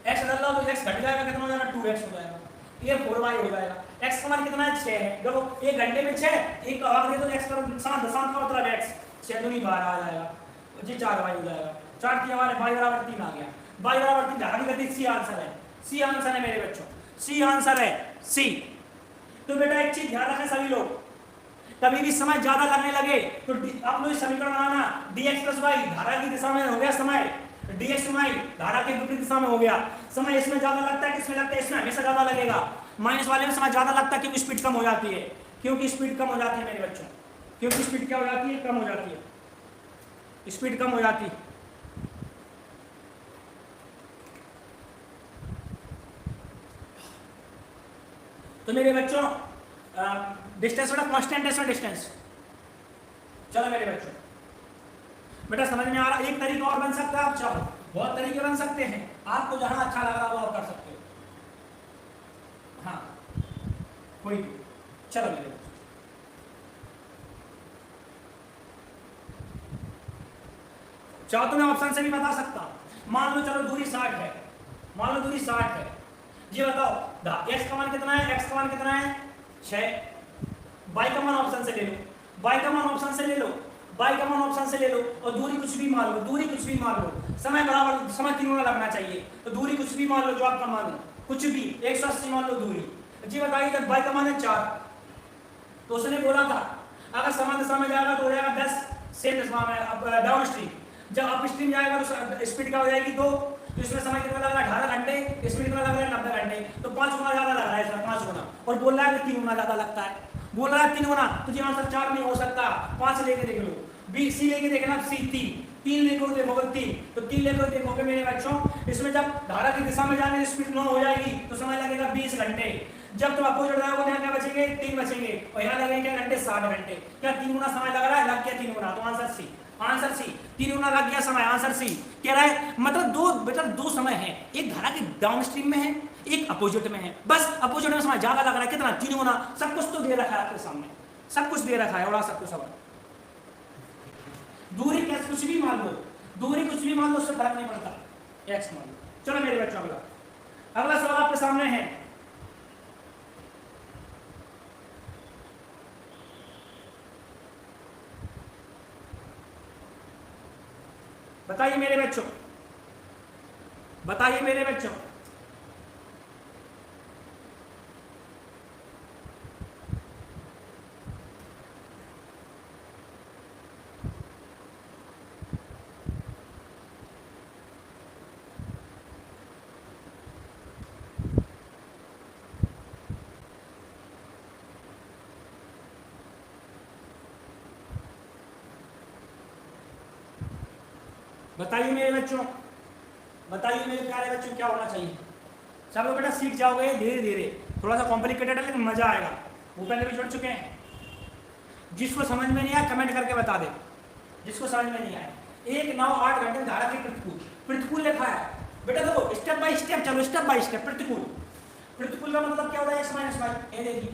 x डाल लो तो x घट जाएगा, कितना हो जाएगा 2x हो जाएगा, ये 4y हो जाएगा। x का मान कितना है, 6 है, देखो 1 घंटे में 6, 1 का भाग दे तो x का दशांश का मतलब x, 6 दूनी 12 आ जाएगा, जी 4y हो जाएगा, 4 की हमारे y बराबर 3 आ गया, y बराबर 3 धारा की गति c आंसर है, c आंसर है मेरे बच्चों, c आंसर है c। तो बेटा एक चीज ध्यान रखें सभी लोग, कभी भी समय ज्यादा लगने लगे तो आप लोग समीकरण बनाना, dx प्लस वाई धारा की दिशा में हो गया समय, dx वाई धारा के विपरीत दिशा में हो गया समय, इसमें ज्यादा लगता है, किसमें लगता है, इसमें हमेशा ज्यादा लगेगा, माइनस वाले में समय ज्यादा लगता है, क्योंकि स्पीड कम हो जाती है, क्योंकि स्पीड कम हो जाती है मेरे बच्चों, क्योंकि स्पीड क्या हो जाती है, कम हो जाती है, स्पीड कम हो जाती है। तो मेरे बच्चों डिस्टेंस बेटा कांस्टेंट है, इसमें डिस्टेंस, चलो मेरे बच्चों बेटा समझ में आ रहा। एक तरीका और बन सकता है, आप चाहो बहुत तरीके बन सकते हैं, आपको जहां अच्छा लग रहा है वो आप कर सकते हो, हाँ कोई भी, चलो मेरे बच्चों चाहो तो मैं ऑप्शन से भी बता सकता हूं। मान लो चलो दूरी 60 है, मान लो दूरी 60 है, ये बताओ x का मान कितना है, x का मान कितना है 6, y का मान ऑप्शन से ले लो, y का मान ऑप्शन से ले लो, y का मान ऑप्शन से ले लो, और दूरी कुछ भी मान लो, दूरी कुछ भी मान लो, समय बराबर, समय 3 गुना लगना चाहिए, तो दूरी कुछ भी मान लो, जो आपका मान लो कुछ भी 180 मान लो दूरी। जी बताइए जब y का मान है 4, तो उसने बोला था अगर समान दिशा में जाएगा तो हो जाएगा 10 सेम दिशा में डाउन स्ट्रीम, जब अप स्ट्रीम जाएगा तो स्पीड क्या हो जाएगी 2, तो इसमें समय कितना लग रहा है 18 घंटे, इसमें कितना लग रहा है 90 घंटे, तो 5 गुना ज्यादा लग रहा है इसमें, 5 गुना, और बोल रहा है कि 3 गुना ज्यादा लगता है, बोल रहा है 3 गुना, तो जी आंसर 4 नहीं हो सकता, 5 लेके देख लो, बी सी लेके देखना, सी 3 लेकर देखोगे 3, तो 3 लेकर देखोगे मेरे बच्चों, इसमें जब धारा की दिशा में जाने स्पीड 9 हो जाएगी तो समय लगेगा 20 घंटे, जब तुम अपोजिट जाओगे तो यहाँ क्या बचेंगे 3 बचेंगे, और यहाँ लगेंगे क्या घंटे 60 घंटे, क्या 3 गुना समय लग रहा है, लग गया 3 गुना, तो आंसर सी, आंसर सी, 3 गुना लग गया समय, आंसर सी कह रहा है। मतलब दो बेटा दो समय है, एक धारा के डाउन स्ट्रीम में है, एक अपोजिट में है, बस अपोजिट में समय ज्यादा लग रहा है, कितना 3 गुना, सब कुछ तो दे रखा है आपके सामने, सब कुछ दे रखा है, और सब कुछ सवाल दूरी कैसे कुछ भी मान लो, दूरी कुछ भी मान लो, उससे फर्क नहीं पड़ता, एक्स मान लो। चलो मेरे बच्चों अगला सवाल आपके सामने है, बताइए मेरे बच्चों, बताइए मेरे बच्चों, बताइए मेरे बच्चों, बताइए मेरे प्यारे बच्चों क्या होना चाहिए। सब लोग बेटा सीख जाओगे धीरे धीरे, थोड़ा सा कॉम्प्लिकेटेड है लेकिन मजा आएगा, वो पहले भी जुड़ चुके हैं। जिसको समझ में नहीं आया कमेंट करके बता दे, जिसको समझ में नहीं आया। एक नाव 8 घंटे में धारा की प्रतिकूल, प्रतिकूल लिखा है बेटा, देखो स्टेप बाय स्टेप चलो, स्टेप बाय स्टेप। प्रतिकूल, प्रतिकूल का मतलब क्या होता है, एक्स माइनस वाई। ये देखिए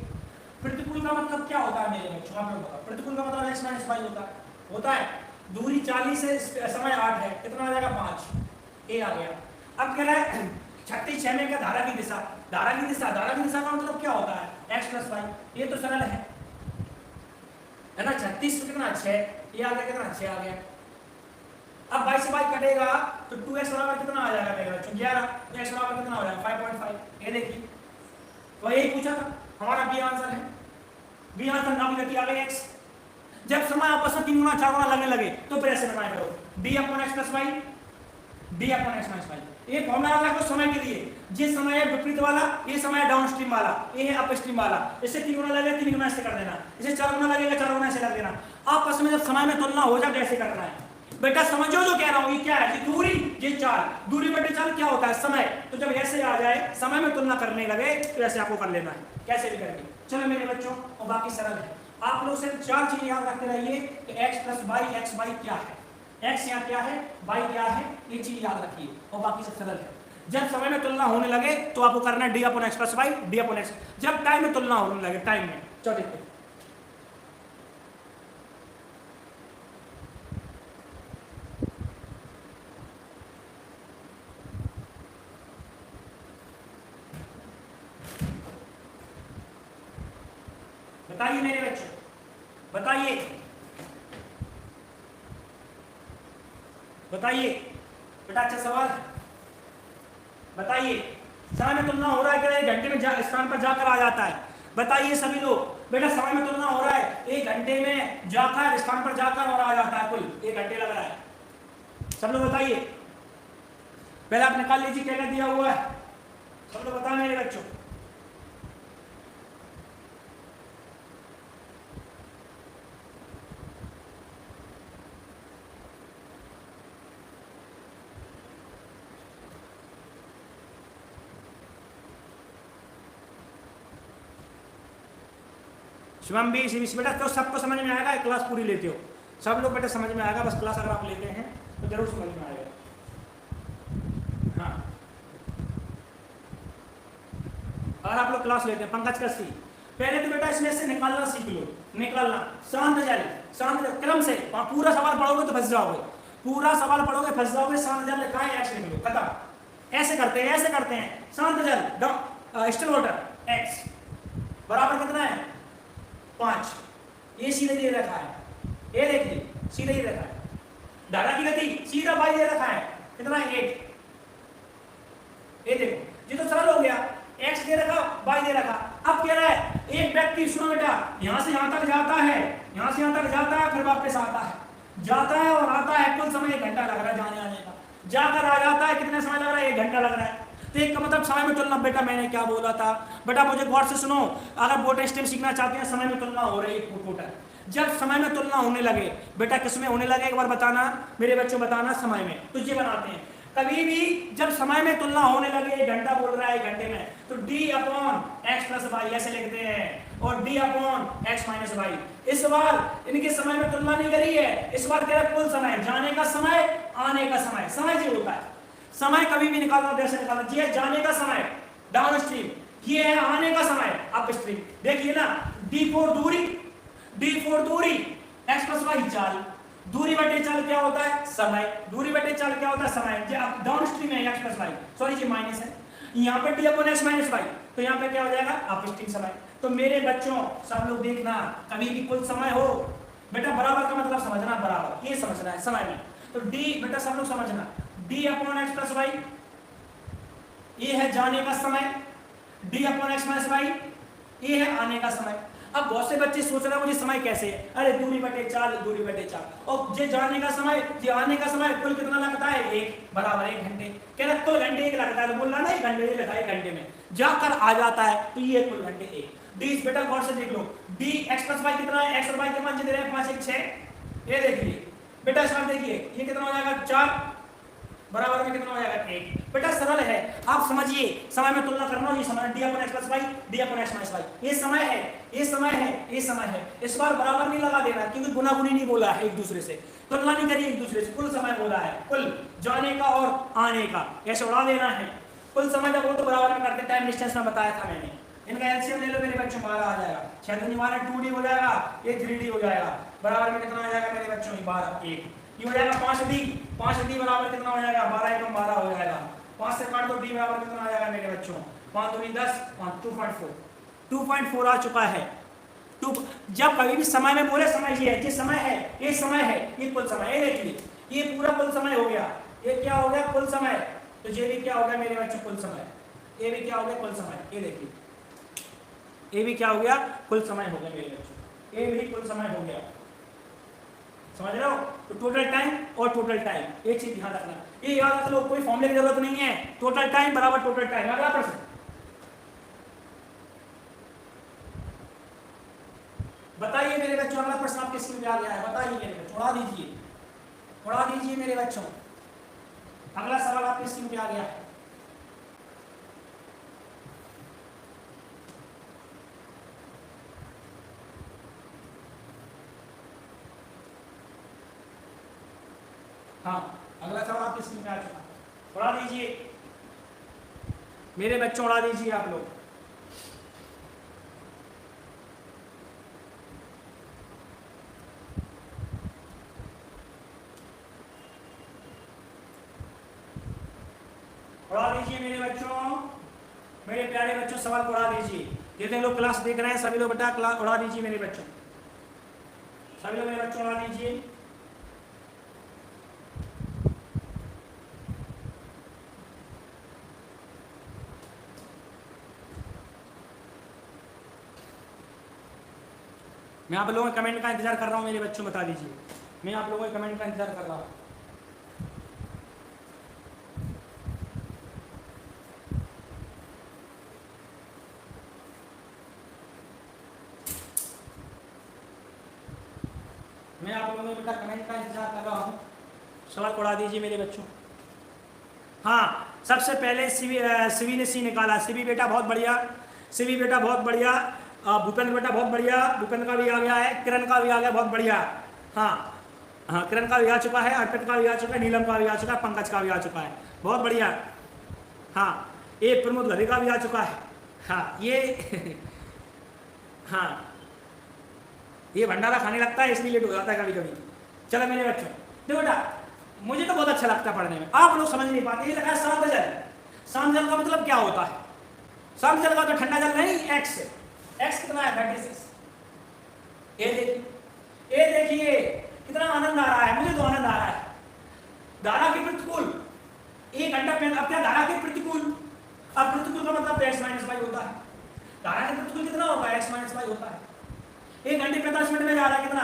प्रतिकूल का मतलब क्या होता है मेरे बच्चों, आप लोग बताओ। प्रतिकूल का मतलब एक्स माइनस वाई होता है। दूरी 40 है, समय 8 है, कितना आ जाएगा 5, ए आ गया। अब कह रहा है 36 6 में क्या, धारा की दिशा, धारा की दिशा, धारा की दिशा का मतलब क्या होता है, एक्स प्लस वाई। ये तो सरल है ना। 36 से कितना 6, ये आ गया, कितना 6 आ गया। अब 22 से 22 कटेगा तो 2x बराबर कितना आ जाएगा मेरे बच्चों, 11। तो x बराबर कितना हो जाएगा 5.5। ये देखिए तो यही पूछा था, हमारा बी आंसर है। बी आंसर ना भी गति आ गई x। जब समय आपस में 3 गुना 4 गुना लगने लगे तो फिर ऐसे बनाया करो, d upon x plus Y, d upon x minus Y. ये फॉर्मूला रखो समय के लिए, ये समय है विपरीत वाला, ये समय है डाउनस्ट्रीम वाला, ये है अपस्ट्रीम वाला। इसे 3 गुना लगेगा 3 गुना ऐसे कर देना, इसे 4 गुना लगेगा 4 गुना ऐसे कर देना। आपस में जब समय में तुलना हो जाए कैसे करना है बेटा, समझो जो कह रहा हूं। ये क्या है, ये दूरी, ये चाल, दूरी बटे चाल क्या होता है, समय। तो जब ऐसे आ जाए समय में तुलना करने लगे तो ऐसे आपको कर लेना है, कैसे भी करके। चलो मेरे बच्चों, और बाकी सरल है। आप लोग सिर्फ 4 चीज याद रखते रहिए कि x plus Y, X Y क्या है, x यहाँ क्या है, y क्या है, ये चीज याद रखिए, और बाकी सब सरल है। जब समय में तुलना होने लगे तो आपको करना है d upon X plus Y, d upon X. जब टाइम में तुलना होने लगे, टाइम में, चलो देखते हैं। बताइए मेरे बच्चों, बताइए, बताइए बेटा, अच्छा सवाल बताइए। समय में तुलना हो रहा है कि 1 घंटे में स्थान पर जाकर आ जाता है, बताइए सभी लोग। बेटा समय में तुलना हो रहा है, 1 घंटे में जाकर स्थान पर जाकर और आ जाता है, कुल 1 घंटे लग रहा है। सब लोग बताइए, पहले आप निकाल लीजिए क्या क्या दिया हुआ है, सब लोग बताओ मेरे बच्चों। शिवम भी बेटा, तो सबको समझ में आएगा, क्लास पूरी लेते हो सब लोग बेटा, समझ में आएगा। बस क्लास अगर आप लेते हैं तो जरूर समझ में आएगा। हाँ, अगर आप लोग क्लास लेते हैं, पंकज कस्सी, पहले तो बेटा इसमें से निकालना सीख लो, निकालना। शांत जल, शांत क्रम से, पूरा सवाल पढ़ोगे तो फंस जाओगे, पूरा सवाल पढ़ोगे फंस जाओगे। शांत जल लिखा है, एक्स लिख लो, खत्म। ऐसे करते हैं, ऐसे करते हैं। शांत जल स्टिल वाटर एक्स बराबर कितना है 5, ये सीधे दे रखा है, ये देखिए सीधे ही रखा है। धारा की गति सीधा y दे रखा है, कितना है 8। ये देखो ये तो सरल हो गया, x दे रखा, y दे रखा। अब कह रहा है एक व्यक्ति, सुनो बेटा, यहां से यहां तक जाता है, यहां से यहां तक जाता है, फिर वापस आता है, जाता है और आता है, कुल समय 1 घंटा लग रहा है जाने आने का। जाकर आ जाता है, कितने समय लग रहा है, 1 घंटा लग रहा है। तो एक का मतलब समय में तुलना। बेटा मैंने क्या बोला था बेटा, मुझे गौर से सुनो। अगर बोर्ड स्टेम सीखना चाहते हैं, समय में तुलना हो रही है टोटल। जब समय में तुलना होने लगे बेटा, किसमें होने लगे एक बार बताना मेरे बच्चों, बताना समय में। तो ये बनाते हैं, कभी भी जब समय में तुलना होने लगे, 1 घंटा बोल रहा है 1 घंटे में, तो d upon X plus Y ऐसे लिखते हैं, और d upon X minus Y. इस बार इनके समय में तुलना नहीं करी है, इस बार कह रहा है कुल समय, जाने का समय, आने का समय। समय जो होता है, समय कभी भी निकालना जैसे निकालना चाहिए। जाने का समय डाउन स्ट्रीम, ये है आने का समय अप स्ट्रीम। देखिए ना, d4 दूरी, d4 दूरी, x प्लस वाई चाल, दूरी बटे चाल क्या होता है समय, दूरी बटे चाल क्या होता है समय। जो डाउन स्ट्रीम है x प्लस वाई, सॉरी जी माइनस है, यहाँ पे d upon x minus Y, तो यहाँ पे क्या हो जाएगा अप स्ट्रीम समय। तो मेरे बच्चों सब लोग देखना, कभी भी कुल समय हो बेटा, बराबर का मतलब समझना, बराबर ये समझना है समय में। तो d बेटा सब लोग समझना, d upon X plus Y, ये है जाने का समय, d upon X minus Y, ये है आने का समय। अब बहुत से बच्चे सोच रहे हैं मुझे समय कैसे है, अरे दूरी बटे चाल, दूरी बटे चाल, और ये जाने का समय, ये आने का समय, कुल कितना लगता है 1 बराबर 1 घंटे। कह रहा कुल घंटे 1 लगता है, तो बोल रहा ना 1 घंटे ये लगता है, 1 घंटे में जाकर आ जाता है, तो ये कुल घंटे 1। डी बेटा गौर से देख लो, डी एक्स प्लस वाई कितना है, एक्स और वाई के मान दे रहे हैं 5 1 6। ये देखिए बेटा, इसमें देखिए ये कितना हो जाएगा 4, बराबर में कितना हो जाएगा 8। बेटा सरल है, आप समझिए, समय में तुलना करना हो, ये समय डी अपन एक्स प्लस वाई, डी अपन एक्स माइनस वाई, ये समय है, ये समय है, ये समय है। इस बार बराबर नहीं लगा देना क्योंकि गुनागुनी नहीं बोला है एक दूसरे से, तुलना नहीं करिए एक दूसरे से, कुल समय बोला है, कुल जाने का और आने का, ऐसे उड़ा देना है। कुल समय जब वो तो बराबर में करते, टाइम डिस्टेंस में बताया था मैंने। इनका एलसीएम ले लो मेरे बच्चों, 12 आ जाएगा, 6 दूनी 12 2D हो जाएगा, ये 3D हो जाएगा, बराबर में कितना हो जाएगा मेरे बच्चों 12 1, ये हो जाएगा 5D, 5D बराबर कितना हो जाएगा 12 एकम 12 हो जाएगा, 5 से काट दो, D बराबर कितना आ जाएगा मेरे बच्चों 5 दूनी 10, 2.4, 2.4 आ चुका है। तो जब कभी भी समय में बोले समय ये है, ये समय है, ये समय है, ये कुल समय, ये देखिए ये पूरा कुल समय हो गया, ये क्या हो गया कुल समय, तो ये भी क्या हो गया मेरे बच्चों कुल समय, ये भी क्या हो गया कुल समय, ये देखिए ये भी क्या हो गया कुल समय हो गया मेरे बच्चों, ये भी कुल समय हो गया, समझ रहे हो। तो टोटल टाइम और टोटल टाइम एक चीज ध्यान रखना, ये याद रख लो, कोई फॉर्मूले की जरूरत नहीं है, टोटल टाइम बराबर टोटल टाइम। अगला प्रश्न बताइए मेरे बच्चों, अगला प्रश्न आपके स्क्रीन पे आ गया है, बताइए मेरे बच्चों, उड़ा दीजिए, उड़ा दीजिए मेरे बच्चों, अगला सवाल आपके स्क्रीन पे आ गया है। हाँ अगला सवाल आपकी स्क्रीन पे आ चुका, उड़ा दीजिए मेरे बच्चों, उड़ा दीजिए आप लोग। उड़ा दीजिए मेरे बच्चों, मेरे प्यारे बच्चों सवाल को उड़ा दीजिए। जितने लोग क्लास देख रहे हैं सभी लोग बेटा क्लास उड़ा दीजिए मेरे बच्चों, सभी लोग मेरे बच्चों उड़ा दीजिए। मैं आप लोगों के कमेंट का इंतजार कर रहा हूं मेरे बच्चों, बता दीजिए, मैं आप लोगों के कमेंट का इंतजार कर रहा हूं। मैं आप लोगों के बेटा कमेंट का इंतजार कर रहा हूं, सवाल उड़ा दीजिए मेरे बच्चों। हाँ सबसे पहले सीवी ने सी निकाला, सीवी बेटा बहुत बढ़िया, सीवी बेटा बहुत बढ़िया, भूपेंद्र बेटा बहुत बढ़िया, भूपेंद्र का भी आ गया है, किरण का भी आ गया बहुत बढ़िया। हाँ हाँ किरण का भी आ चुका है, अर्पित का भी आ चुका है, नीलम का भी आ चुका है, पंकज का भी आ चुका है, बहुत बढ़िया। हाँ ये प्रमोद घरे का भी आ चुका है। हाँ ये हाँ ये भंडारा खाने लगता है इसलिए लेट हो जाता है कभी कभी। चलो मेरे बच्चों देखो बेटा, मुझे तो बहुत अच्छा लगता है पढ़ने में, आप लोग समझ नहीं पाते। ये लगा शांत जल, शांत जल का मतलब क्या होता है? शांत जल का तो ठंडा जल नहीं, एक्स, एक्स कितना है 36। ये देखिए कितना आनंद आ रहा है, मुझे तो आनंद आ रहा है। धारा के प्रतिकूल 1 घंटा पहले, अब क्या धारा के प्रतिकूल, अब प्रतिकूल का मतलब एक्स माइनस वाई होता है, धारा के प्रतिकूल कितना होता है एक्स माइनस वाई होता है। 1 घंटे 45 मिनट में जा रहा है, कितना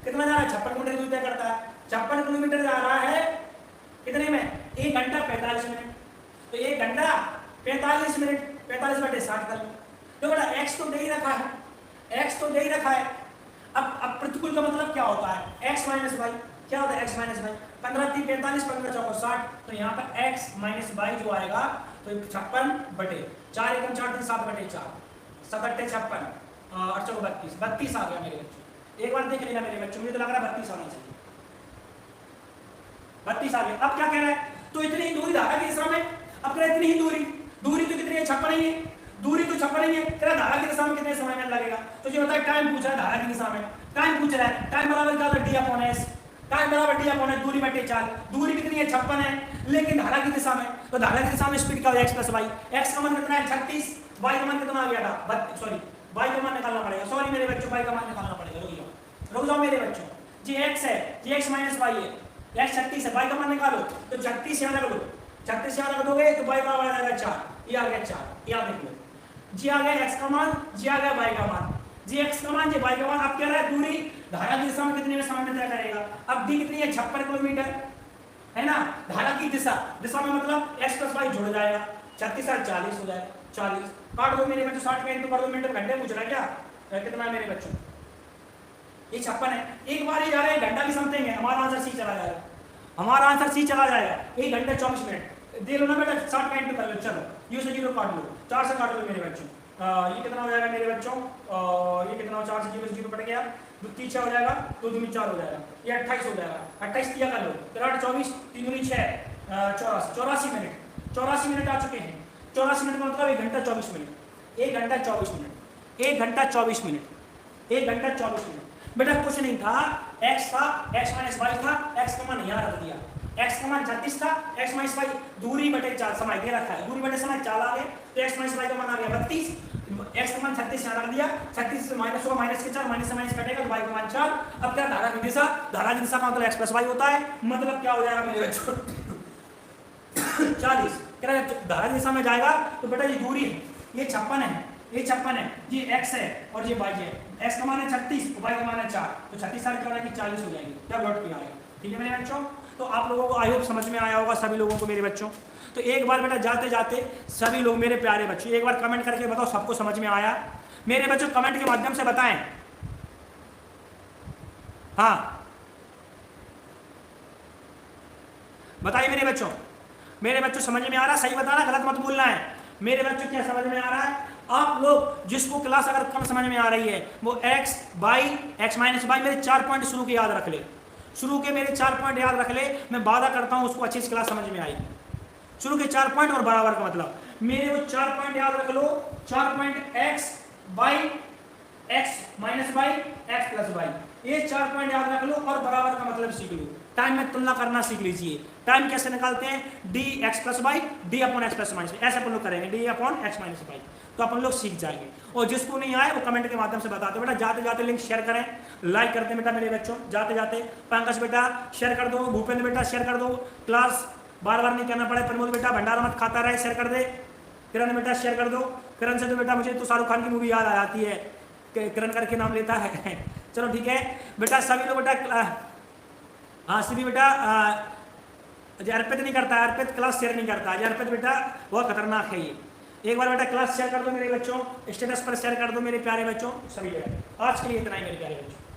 कितना जा रहा है 56 किलोमीटर दूर तय करता है, 56 किलोमीटर जा रहा है कितने में 1 घंटा 45 मिनट, तो 1 घंटा 45 मिनट 45 बटे 60 कर लो। तो बेटा एक्स तो दे ही रखा है, एक्स तो दे ही रखा है। अब प्रतिकूल का मतलब क्या होता है एक्स माइनस वाई, क्या होता है एक्स माइनस वाई, 15 3 45 15 4 60, तो यहाँ पर एक्स माइनस वाई जो आएगा तो 56 बटे 4 एकम 4 3 7 बटे 4 7 अट्ठे 56 और 32 32 आ गया मेरे बच्चों। एक बार देख लेना मेरे बच्चों, मुझे तो लग रहा है 32 आना चाहिए, 32 आ गया। अब क्या कह रहा है, तो इतनी ही दूरी धारा की दिशा में, अब कह रहा है इतनी ही दूरी, दूरी तो कितनी है 56 ही है, दूरी तो 56 ही है, कह रहा धारा की दिशा में कितने समय में लगेगा, तो ये बताए टाइम पूछ रहा है धारा की दिशा में, टाइम पूछ रहा है, टाइम बराबर क्या होता है d/s, टाइम बराबर d/s दूरी बटे 4, दूरी कितनी है 56 है, लेकिन धारा की दिशा में, तो धारा की दिशा में स्पीड क्या हो x + y, x का मान कितना है 36, y का मान कितना आ गया था सॉरी y का मान निकालना पड़ेगा, सॉरी मेरे बच्चों y का मान निकालना पड़ेगा, रुक जाओ मेरे बच्चों, जी x है, जी x - y है, x 36 है, y का मान निकालो, तो 36 यहाँ रख लो, 36 यहाँ रख दोगे तो y बराबर आ जाएगा 4, ये आ गया 4, ये आप देख लो, जी आ गया x का मान, जी आ गया y का मान, जी x का मान, जी y का मान। अब क्या रहा है दूरी धारा की दिशा में कितने में समय में तय करेगा, अब d कितनी है 56 किलोमीटर है ना, धारा की दिशा, दिशा में मतलब x + y जुड़ जाएगा, 36 और 40 हो जाएगा, 40 काट दो मेरे बच्चों, 60 में इंटू कर दो, मिनट घंटे पूछ रहा है क्या, कितना है मेरे बच्चों, ये 56 है, एक बार ही जा रहा है घंटा की समथिंग है, हमारा आंसर सी चला जाएगा, हमारा आंसर सी चला जाएगा। 1 घंटे 24 मिनट दे लो ना बेटा, 60 का इंटू कर लो, चलो यू से 0 काट लो, 4 से काट लो मेरे बच्चों। ये कितना हो जाएगा मेरे बच्चों, ये कितना हो, 4 से 0 से 0 कट गया, 2 3 6 हो जाएगा, 2 दूनी 4 हो जाएगा, ये 28 हो जाएगा। 28 दिया कर लो, 3 24 3 दूनी 6, 84 मिनट, 84 मिनट आ चुके हैं। 84 मिनट का मतलब 1 घंटा 24 मिनट, 1 घंटा 24 मिनट, 1 घंटा 24 मिनट, 1 घंटा 24 मिनट। बेटा कुछ नहीं था, x था, x माइनस वाई था, x का मान यहाँ रख दिया, x का मान 36 था, x माइनस वाई दूरी बटे 4 समय दे रखा है, दूरी बटे समय 4 आ गए, तो x माइनस वाई का मान आ गया 32, x का मान 36 यहाँ रख दिया, 36 से माइनस होगा, माइनस के 4, माइनस से माइनस कटेगा तो y का मान 4। अब क्या धारा की दिशा, धारा की दिशा का मतलब x प्लस वाई होता है, मतलब क्या हो जाएगा मेरे बच्चों 40। कह रहा है धारा की दिशा में जाएगा तो बेटा ये दूरी है, ये 56 है, ये 56 है, ये x है और ये y है, x का मान है 36, y का मान है 4, तो 36 साल क्या हो जाएगी 40 हो जाएगी, क्या लौट के आएगा। ठीक है मेरे बच्चों, तो आप लोगों को आई होप समझ में आया होगा सभी लोगों को मेरे बच्चों। तो एक बार बेटा जाते जाते सभी लोग मेरे प्यारे बच्चों एक बार कमेंट करके बताओ सबको समझ में आया मेरे बच्चों, कमेंट के माध्यम से बताएं। हाँ बताइए मेरे बच्चों समझ में आ रहा है, सही बताना, गलत मत बोलना है। मेरे बच्चों क्या समझ में आ रहा है? आप लोग जिसको क्लास अगर कम समझ में आ रही है वो x by x minus by मेरे 4 पॉइंट शुरू के याद रख ले, शुरू के मेरे 4 पॉइंट याद रख ले, मैं वादा करता हूं उसको अच्छी क्लास समझ में आएगी। शुरू के 4 पॉइंट और बराबर का मतलब मेरे वो 4 पॉइंट याद रख लो, 4 point x by x minus by x plus by, ये 4 पॉइंट याद रख लो और बराबर का मतलब सीख लो। टाइम में तुलना करना सीख लीजिए, टाइम कैसे निकालते हैं, D x plus by D upon X plus minus, ऐसे अपन लोग करेंगे D upon X minus by, तो अपन लोग सीख जाएंगे। और जिसको नहीं आए वो कमेंट के माध्यम से बताते बेटा, जाते जाते लिंक शेयर करें, लाइक करते बेटा मेरे बच्चों, जाते जाते पंकज बेटा शेयर कर दो, भूपेंद्र बेटा शेयर कर दो, क्लास बार बार नहीं कहना पड़े, प्रमोद बेटा भंडारा मत खाता रहे शेयर कर दे, किरण बेटा शेयर कर दो, किरण से तो बेटा मुझे तो शाहरुख खान की मूवी याद आ जाती है, किरण करके नाम लेता है चलो ठीक है बेटा, सभी लोग बेटा हाँ सभी बेटा अर्पित नहीं करता है, अर्पित क्लास शेयर नहीं करता है, अर्पित बेटा बहुत खतरनाक है ये। एक बार बेटा क्लास शेयर कर दो मेरे बच्चों, स्टेटस पर शेयर कर दो मेरे प्यारे बच्चों सभी बेटा। आज के लिए इतना ही मेरे प्यारे बच्चों।